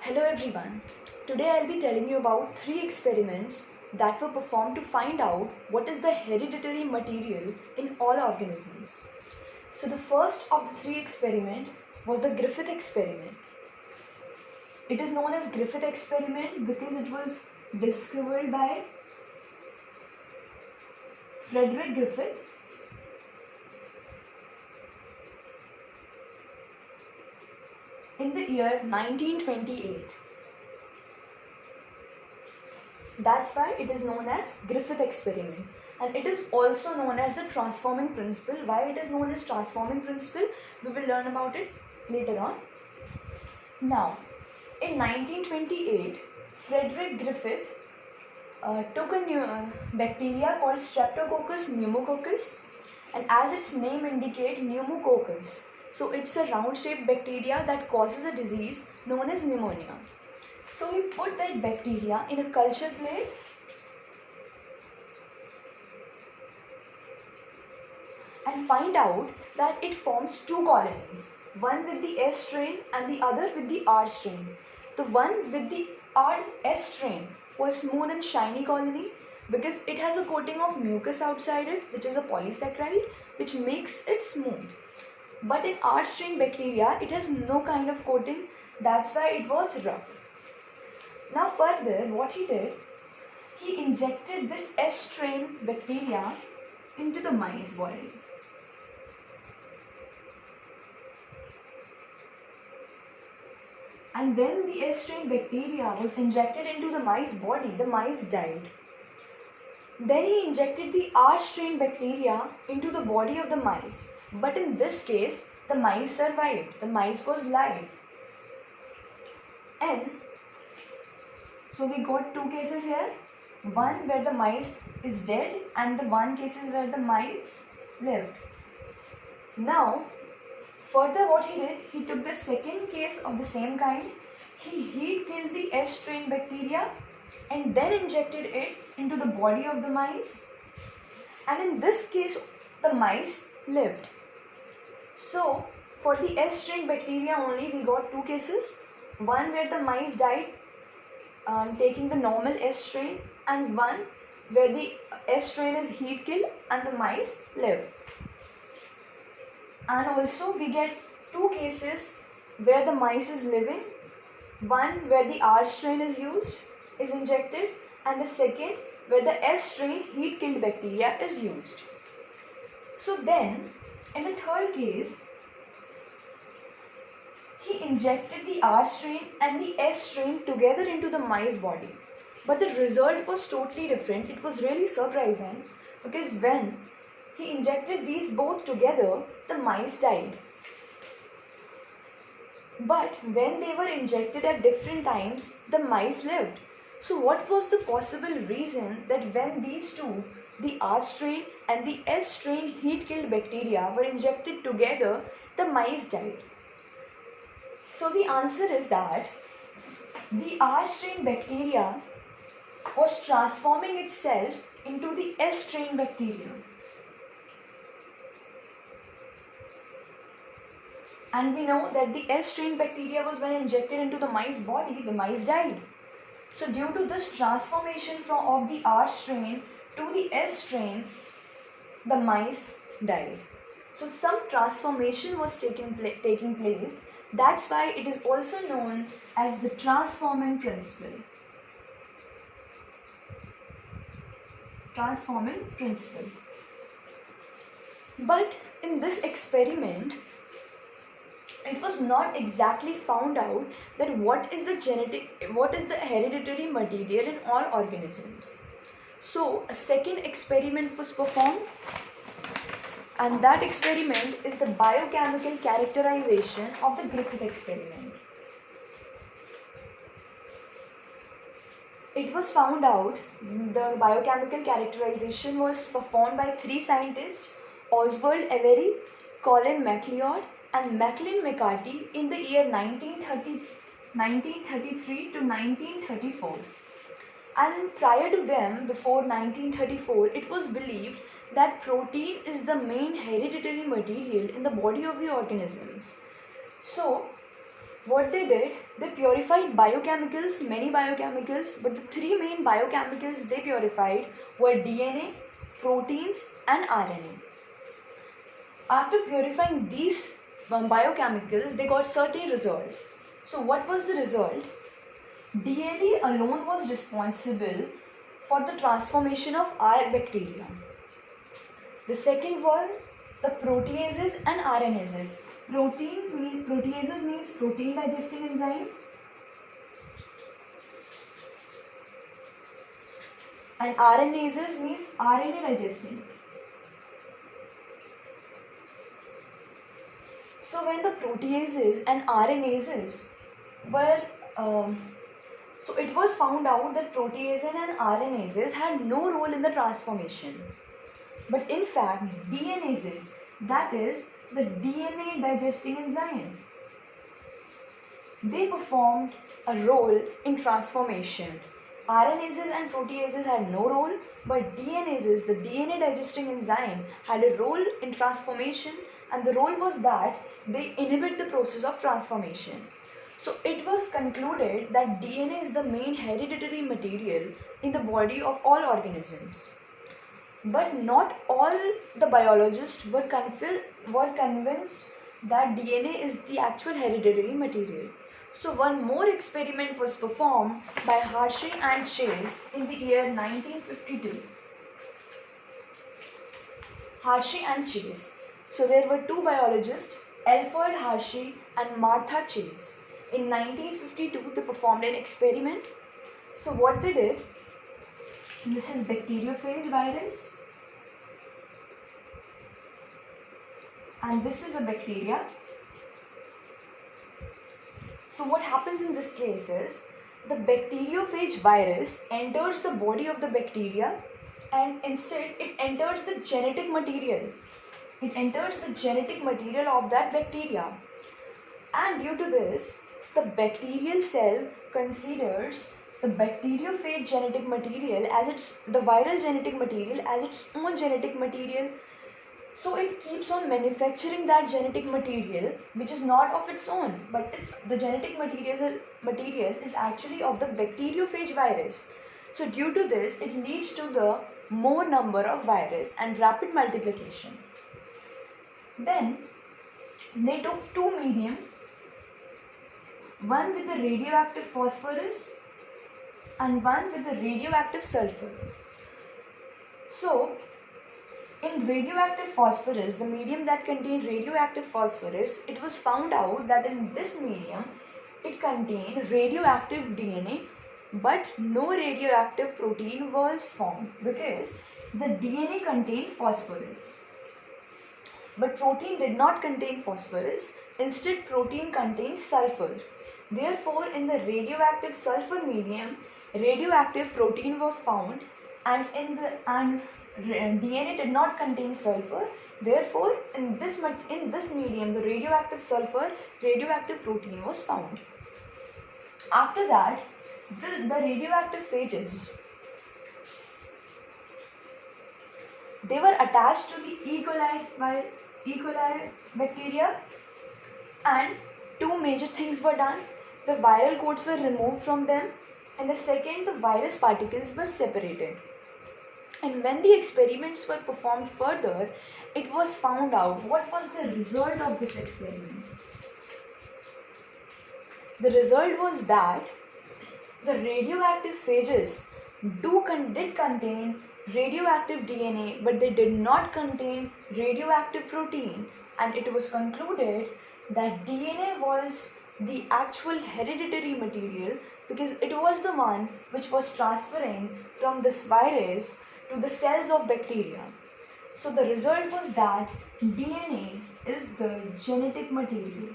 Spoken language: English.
Hello everyone. Today I'll be telling you about 3 experiments that were performed to find out what is the hereditary material in all organisms. So the first of the 3 experiments was the Griffith experiment. It is known as Griffith experiment because it was discovered by Frederick Griffith in the year 1928. That's why it is known as Griffith experiment, and it is also known as the transforming principle. Why it is known as transforming principle, we will learn about it later on. Now, in 1928, Frederick Griffith took a new bacteria called Streptococcus pneumococcus, and as its name indicates, pneumococcus. So it's a round-shaped bacteria that causes a disease known as pneumonia. So we put that bacteria in a culture plate and find out that it forms 2 colonies, one with the S strain and the other with the R strain. The one with the S strain was smooth and shiny colony because it has a coating of mucus outside it, which is a polysaccharide, which makes it smooth. But in R strain bacteria, it has no kind of coating, that's why it was rough. Now further, what he did, he injected this S strain bacteria into the mice body. And when the S strain bacteria was injected into the mice body, the mice died. Then he injected the R strain bacteria into the body of the mice. But in this case, the mice survived. The mice was live. And so we got 2 cases here. One where the mice is dead and the 1 cases where the mice lived. Now, further what he did, he took the second case of the same kind. He heat killed the S strain bacteria and then injected it into the body of the mice. And in this case, the mice lived. So, for the S strain bacteria only, we got 2 cases. One where the mice died taking the normal S strain, and one where the S strain is heat killed and the mice live. And also we get 2 cases where the mice is living, one where the R strain is injected, and the second where the S strain heat killed bacteria is used. So then in the third case, he injected the R strain and the S strain together into the mice body. But the result was totally different. It was really surprising because when he injected these both together, the mice died. But when they were injected at different times, the mice lived. So what was the possible reason that when these two, the R strain and the S strain heat killed bacteria were injected together, the mice died? So the answer is that the R strain bacteria was transforming itself into the S strain bacteria. And we know that the S strain bacteria was when injected into the mice body, the mice died. So due to this transformation of the R strain to the S strain, the mice died. So some transformation was taking place. That's why it is also known as the transforming principle. Transforming principle. But in this experiment, it was not exactly found out that what is the hereditary material in all organisms. So a second experiment was performed, and that experiment is the biochemical characterization of the Griffith experiment. It was found out, the biochemical characterization was performed by 3 scientists, Oswald Avery, Colin MacLeod and Macklin McCarty in the year 1933 to 1934. And prior to them, before 1934, it was believed that protein is the main hereditary material in the body of the organisms. So what they did, they purified biochemicals, many biochemicals, but the three main biochemicals they purified were DNA, proteins, and RNA. After purifying these biochemicals, they got certain results. So, what was the result? DNA alone was responsible for the transformation of our bacteria. The second were the proteases and RNases. Proteases means protein digesting enzyme, and RNases means RNA digesting. So when the proteases and RNases were so it was found out that proteases and RNases had no role in the transformation. But in fact, DNases, that is the DNA digesting enzyme, they performed a role in transformation. RNases and proteases had no role, but DNases, the DNA digesting enzyme, had a role in transformation, and the role was that they inhibit the process of transformation. So it was concluded that DNA is the main hereditary material in the body of all organisms. But not all the biologists were convinced that DNA is the actual hereditary material. So one more experiment was performed by Hershey and Chase in the year 1952. Hershey and Chase. So there were two biologists, Alfred Hershey and Martha Chase. In 1952, they performed an experiment. So what they did, this is bacteriophage virus, and this is a bacteria. So what happens in this case is, the bacteriophage virus enters the body of the bacteria, and instead it enters the genetic material. It enters the genetic material of that bacteria. And due to this, the bacterial cell considers the bacteriophage genetic material as the viral genetic material as its own genetic material. So it keeps on manufacturing that genetic material, which is not of its own, but the genetic material is actually of the bacteriophage virus. So due to this, it leads to the more number of virus and rapid multiplication. Then they took two medium, one with the radioactive phosphorus and one with the radioactive sulfur. So in radioactive phosphorus, the medium that contained radioactive phosphorus, it was found out that in this medium it contained radioactive DNA, but no radioactive protein was formed because the DNA contained phosphorus. But protein did not contain phosphorus, instead protein contained sulfur. Therefore, in the radioactive sulfur medium, radioactive protein was found, and DNA did not contain sulfur. Therefore, in this medium, the radioactive sulfur, radioactive protein was found. After that, the radioactive phages, they were attached to the E. coli bacteria, and two major things were done. The viral coats were removed from them, and the second, the virus particles were separated. And when the experiments were performed further, it was found out what was the result of this experiment. The result was that the radioactive phages did contain radioactive DNA, but they did not contain radioactive protein, and it was concluded that DNA was the actual hereditary material because it was the one which was transferring from this virus to the cells of bacteria. So the result was that DNA is the genetic material.